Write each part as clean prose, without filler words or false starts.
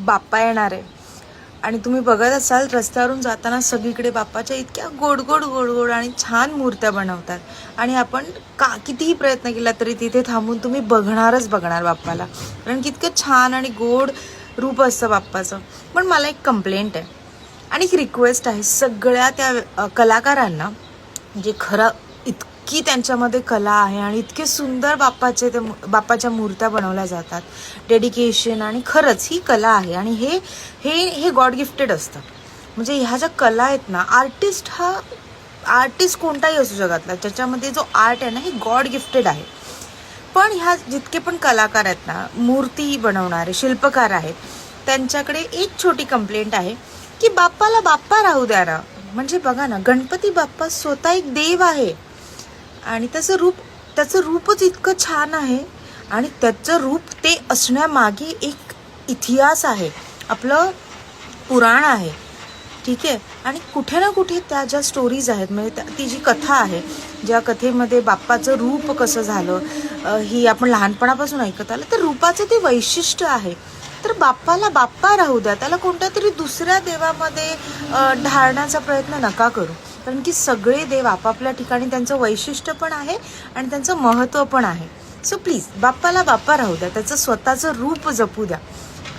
बाप्पा येणार आहे आणि तुम्ही बघत असाल रस्त्यावरून जाताना सगळीकडे बाप्पाच्या इतक्या गोड गोड गोड गोड आणि छान मूर्त्या बनवतात आणि आपण कितीही प्रयत्न केला तरी तिथे थांबून तुम्ही बघणारच बघणार बाप्पाला, कारण की इतकं छान आणि गोड रूप असतं बाप्पाचं. पण मला एक कंप्लेंट आहे आणि एक रिक्वेस्ट आहे सगळ्या त्या कलाकारांना, जे खरं इतकी त्यांच्यामध्ये कला आहे आणि इतके सुंदर बाप्पाच्या मूर्त्या बनवल्या जातात, डेडिकेशन, आणि खरंच ही कला आहे आणि हे हे हे गॉड गिफ्टेड असतं. म्हणजे ह्या ज्या कला आहेत ना, आर्टिस्ट कोणताही असू जगातला, ज्याच्यामध्ये जो आर्ट आहे ना, हे गॉड गिफ्टेड आहे. पण ह्या जितके पण कलाकार आहेत ना, मूर्ती बनवणारे शिल्पकार आहेत, त्यांच्याकडे एक छोटी कंप्लेंट आहे की बाप्पाला बाप्पा राहू द्या ना. म्हणजे बघा ना, गणपती बाप्पा स्वतः एक देव आहे आणि त्याचं रूपच इतकं छान आहे आणि त्याचं रूप ते असण्यामागे एक इतिहास आहे, आपलं पुराण आहे, ठीक आहे. आणि कुठे ना कुठे त्या ज्या स्टोरीज आहेत, म्हणजे ती जी कथा आहे, ज्या कथेमध्ये बाप्पाचं रूप कसं झालं ही आपण लहानपणापासून ऐकत आलं, तर रूपाचं ते वैशिष्ट्य आहे. तर बाप्पाला बाप्पा राहू द्या, त्याला कोणत्या तरी दुसऱ्या देवामध्ये ढाळण्याचा प्रयत्न नका करू, कारण की सगळे देव आपापल्या ठिकाणी त्यांचं वैशिष्ट्य पण आहे आणि त्यांचं महत्त्व पण आहे. सो प्लीज बाप्पाला बाप्पा राहू द्या, त्याचं स्वतःचं रूप जपू द्या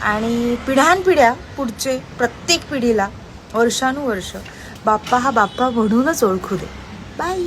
आणि पिढ्यानपिढ्या पुढचे प्रत्येक पिढीला वर्षानुवर्ष बाप्पा हा बाप्पा म्हणूनच ओळखू दे. बाय.